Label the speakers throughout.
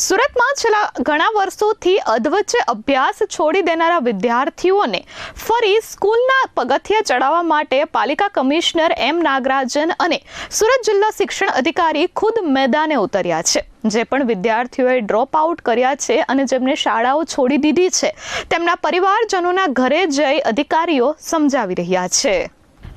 Speaker 1: સુરતમાં છેલ્લા ઘણા વર્ષોથી અધવચ્ચે અભ્યાસ છોડી દેનારા વિદ્યાર્થીઓને ફરી સ્કૂલના પગથિયા ચડાવવા માટે પાલિકા કમિશનર એમ નાગરાજન અને સુરત જિલ્લા શિક્ષણ અધિકારી ખુદ મેદાને ઉતર્યા છે। જે પણ વિદ્યાર્થીઓએ ડ્રોપ આઉટ કર્યા છે અને જેમને શાળાઓ છોડી દીધી છે તેમના પરિવારજનોના ઘરે જઈ અધિકારીઓ સમજાવી રહ્યા છે।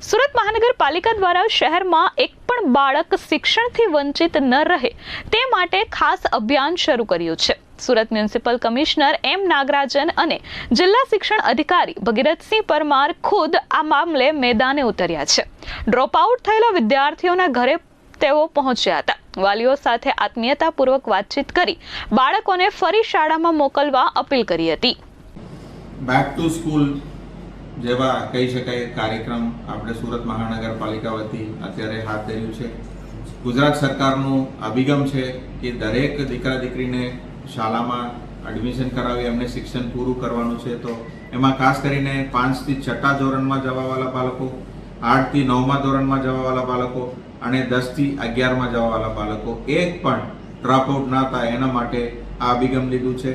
Speaker 1: સુરત મહાનગરપાલિકા દ્વારા શહેરમાં એક પણ બાળક શિક્ષણથી વંચિત ન રહે તે માટે ખાસ અભિયાન શરૂ કર્યું છે। Surat municipal commissioner M Nagarajan અને જિલ્લા શિક્ષણ અધિકારી ભગીરથસિંહ પરમાર ખુદ આ મામલે મેદાને ઉતર્યા છે। ડ્રોપ આઉટ થયેલા વિદ્યાર્થીઓના ઘરે તેઓ પહોંચ્યા હતા। વાલીઓ સાથે આત્મીયતાપૂર્વક વાતચીત કરી બાળકોને ફરી શાળામાં મોકલવા અપીલ કરી હતી।
Speaker 2: બેક ટુ સ્કૂલ જેવા કહી શકાય કાર્યક્રમ આપણે સુરત મહાનગરપાલિકા વતી અત્યારે હાથ ધર્યું છે। ગુજરાત સરકારનું અભિગમ છે કે દરેક દીકરા દીકરીને શાળામાં એડમિશન કરાવી એમને શિક્ષણ પૂરું કરવાનું છે। તો એમાં ખાસ કરીને 5 થી 6 ધોરણમાં જવાવાળા બાળકો, 8 થી 9મા ધોરણમાં જવાવાળા બાળકો અને 10 થી 11માં જવાવાળા બાળકો એક પણ ડ્રોપઆઉટ ના થાય એના માટે આ અભિગમ લીધું છે।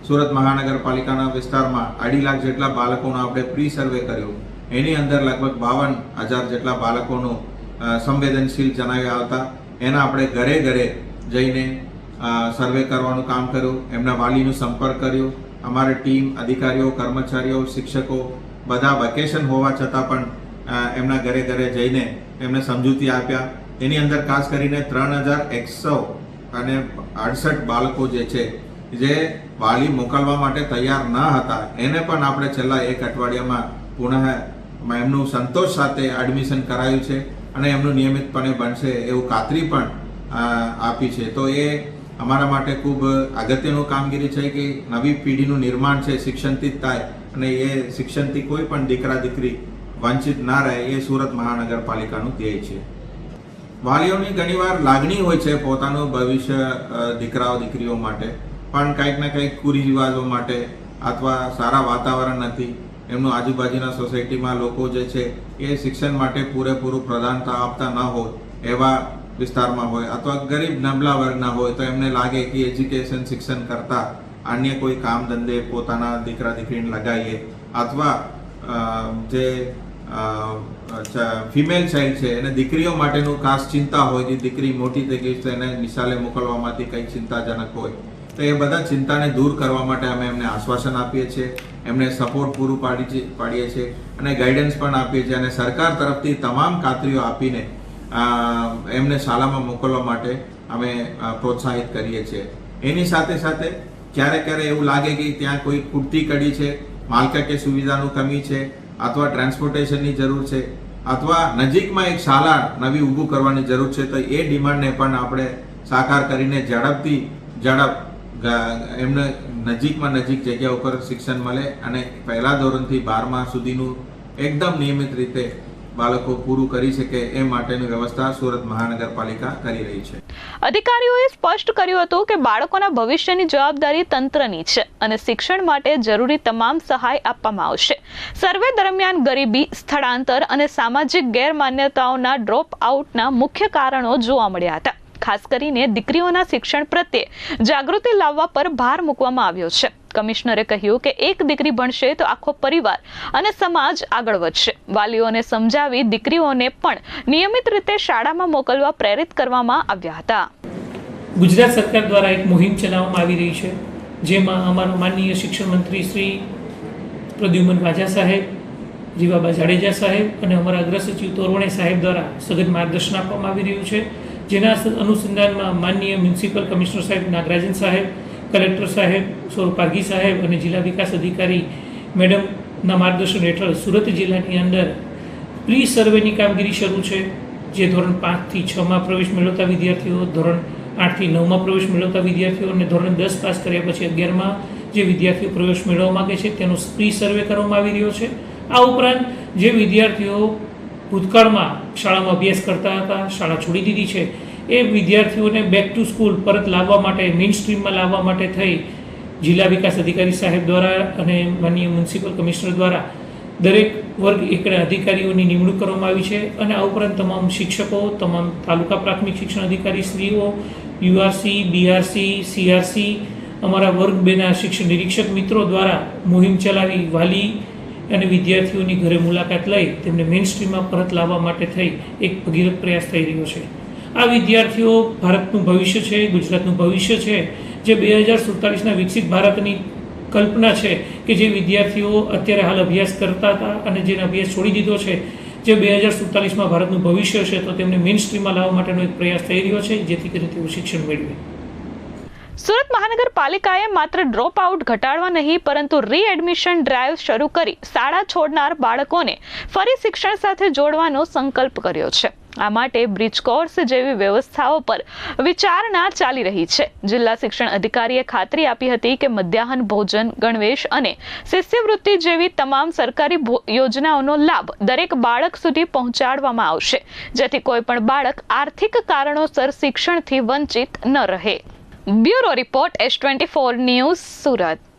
Speaker 2: સુરત મહાનગરપાલિકાના વિસ્તારમાં 2.5 લાખ જેટલા બાળકોનો આપણે પ્રી સર્વે કર્યો। એની અંદર લગભગ 52,000 જેટલા બાળકોનો સંવેદનશીલ જણાવ્યા હતા। એના આપણે ઘરે ઘરે જઈને સર્વે કરવાનું કામ કર્યું, એમના વાલીનો સંપર્ક કર્યો। અમારી ટીમ, અધિકારીઓ, કર્મચારીઓ, શિક્ષકો બધા વેકેશન હોવા છતાં પણ એમના ઘરે ઘરે જઈને એમને સમજૂતી આપ્યા। એની અંદર ખાસ કરીને 3,168 બાળકો જે છે જે વાલી મોકલવા માટે તૈયાર ન હતા એને પણ આપણે છેલ્લા 1 અઠવાડિયામાં પુનઃ એમનું સંતોષ સાથે એડમિશન કરાયું છે અને એમનું નિયમિતપણે બનશે એવું ખાતરી પણ આપી છે। તો એ અમારા માટે ખૂબ અગત્યનું કામગીરી છે કે નવી પેઢીનું નિર્માણ છે શિક્ષણથી જ થાય અને એ શિક્ષણથી કોઈ પણ દીકરા દીકરી વંચિત ના રહે એ સુરત મહાનગરપાલિકાનું ધ્યેય છે। વાલીઓની ઘણીવાર લાગણી હોય છે પોતાનું ભવિષ્ય દીકરાઓ દીકરીઓ માટે, પણ કંઈક ને કંઈક કુરિવાજો માટે અથવા સારા વાતાવરણ નથી, એમનું આજુબાજુના સોસાયટીમાં લોકો જે છે એ શિક્ષણ માટે પૂરેપૂરું પ્રધાનતા આપતા ન હોય એવા વિસ્તારમાં હોય અથવા ગરીબ નબળા વર્ગના હોય તો એમને લાગે કે એજ્યુકેશન શિક્ષણ કરતાં અન્ય કોઈ કામ ધંધે પોતાના દીકરા દીકરીને લગાવીએ અથવા જે ફિમેલ ચાઇલ્ડ છે એને દીકરીઓ માટેનું ખાસ ચિંતા હોય કે દીકરી મોટી થઈ ગઈ છે એને નિશાળે મોકલવામાંથી કંઈક ચિંતાજનક હોય તો એ બધા ચિંતાને દૂર કરવા માટે અમે એમને આશ્વાસન આપીએ છીએ, એમને સપોર્ટ પૂરું પાડીએ છીએ અને ગાઈડન્સ પણ આપીએ છીએ અને સરકાર તરફથી તમામ ખાતરીઓ આપીને એમને શાળામાં મોકલવા માટે અમે પ્રોત્સાહિત કરીએ છીએ। એની સાથે સાથે ક્યારેક એવું લાગે કે ત્યાં કોઈ ખૂટતી કડી છે, માળખાકીય સુવિધાનું કમી છે અથવા ટ્રાન્સપોર્ટેશનની જરૂર છે અથવા નજીકમાં એક શાળા નવી ઊભું કરવાની જરૂર છે તો એ ડિમાન્ડને પણ આપણે સાકાર કરીને ઝડપ એમને નજીકમાં નજીક જગ્યા ઉપર શિક્ષણ મળે અને પહેલા ધોરણથી 12મા સુધીનું એકદમ નિયમિત રીતે બાળકો પૂરું કરી શકે એ માટેની વ્યવસ્થા સુરત મહાનગરપાલિકા કરી રહી છે।
Speaker 1: અધિકારીઓએ સ્પષ્ટ કર્યું હતું કે બાળકોના ભવિષ્યની જવાબદારી તંત્રની છે અને શિક્ષણ માટે જરૂરી તમામ સહાય આપવામાં આવશે। સર્વે દરમિયાન ગરીબી, સ્થળાંતર અને સામાજિક ગેરમાન્યતાઓના ડ્રોપ આઉટના મુખ્ય કારણો જોવા મળ્યા હતા। ખાસ કરીને દીકરીઓના શિક્ષણ પ્રત્યે જાગૃતિ લાવવા પર ભાર મૂકવામાં આવ્યો છે। કમિશનરે કહ્યું કે એક દીકરી ભણશે તો આખો પરિવાર અને સમાજ આગળ વધશે। વાલીઓને સમજાવી દીકરીઓને પણ નિયમિત રીતે શાળામાં મોકલવા પ્રેરિત કરવામાં આવ્યા હતા।
Speaker 3: ગુજરાત સરકાર દ્વારા એક મુહિમ ચલાવવામાં આવી રહી છે જેમાં અમારા માનનીય શિક્ષણ મંત્રી શ્રી પ્રદ્યુમન વાજા સાહેબ, જીવાબા જાડેજા સાહેબ અને અમારા અગ્ર સચિવ તોરવણે સાહેબ દ્વારા સઘન માર્ગદર્શન આપવામાં આવી રહ્યું છે। જેના અનુસંધાનમાં માનનીય મ્યુનિસિપલ કમિશનર સાહેબ નાગરાજન સાહેબ, કલેક્ટર સાહેબ સૌરભ પારઘી સાહેબ અને જિલ્લા વિકાસ અધિકારી મેડમના માર્ગદર્શન હેઠળ સુરત જિલ્લાની અંદર પ્રી સર્વેની કામગીરી શરૂ છે। જે ધોરણ 5 થી 6માં પ્રવેશ મેળવતા વિદ્યાર્થીઓ, ધોરણ 8 થી 9માં પ્રવેશ મેળવતા વિદ્યાર્થીઓ અને ધોરણ 10 પાસ કર્યા પછી 11માં જે વિદ્યાર્થીઓ પ્રવેશ મેળવવા માગે છે તેનો પ્રી સર્વે કરવામાં આવી રહ્યો છે। આ ઉપરાંત જે વિદ્યાર્થીઓ ભૂતકાળમાં શાળામાં અભ્યાસ કરતા હતા, શાળા છોડી દીધી છે એ વિદ્યાર્થીઓને બેક ટુ સ્કૂલ પરત લાવવા માટે, મેઇન સ્ટ્રીમમાં લાવવા માટે થઈ જિલ્લા વિકાસ અધિકારી સાહેબ દ્વારા અને માનનીય મ્યુનિસિપલ કમિશનર દ્વારા દરેક વર્ગ એકડા અધિકારીઓની નિમણૂક કરવામાં આવી છે અને આ ઉપરાંત તમામ શિક્ષકો, તમામ તાલુકા પ્રાથમિક શિક્ષણ અધિકારી શ્રીઓ, યુઆરસી, બીઆરસી, સીઆરસી, અમારા વર્ગ 2ના શિક્ષણ નિરીક્ષક મિત્રો દ્વારા મુહિમ ચલાવી વાલી અને વિદ્યાર્થીઓની ઘરે મુલાકાત લઈ તેમને મેઇન સ્ટ્રીમમાં પરત લાવવા માટે થઈ એક ભગીરથ પ્રયાસ થઈ રહ્યો છે. આ વિદ્યાર્થીઓ ભારતનું ભવિષ્ય છે, ગુજરાતનું ભવિષ્ય છે, જે 2047ના વિકસિત ભારતની કલ્પના છે કે જે વિદ્યાર્થીઓ અત્યારે હાલ અભ્યાસ કરતા હતા અને જેને અભ્યાસ છોડી દીધો છે, જે 2047માં ભારતનું ભવિષ્ય છે, તો તેમને મેઇન સ્ટ્રીમમાં લાવવા માટેનો એક પ્રયાસ થઈ રહ્યો છે, જેથી કરીને તેઓ શિક્ષણ મેળવે.
Speaker 1: સુરત મહાનગરપાલિકાએ માત્ર ડ્રોપ આઉટ ઘટાડવા નહીં પરંતુ રીએડમિશન ડ્રાઈવ શરૂ કરી શાળા છોડનાર બાળકોને ફરી શિક્ષણ સાથે જોડવાનો સંકલ્પ કર્યો છે. આ માટે બ્રિજ કોર્સ જેવી વ્યવસ્થાઓ પર વિચારણા ચાલી રહી છે. જિલ્લા શિક્ષણ અધિકારીએ ખાતરી આપી હતી કે મધ્યાહન ભોજન, ગણવેશ અને શિષ્યવૃત્તિ જેવી તમામ સરકારી યોજનાઓનો લાભ દરેક બાળક સુધી પહોંચાડવામાં આવશે, જેથી કોઈ પણ બાળક આર્થિક કારણોસર શિક્ષણથી વંચિત ન રહે. Bureau report S24 news, Surat.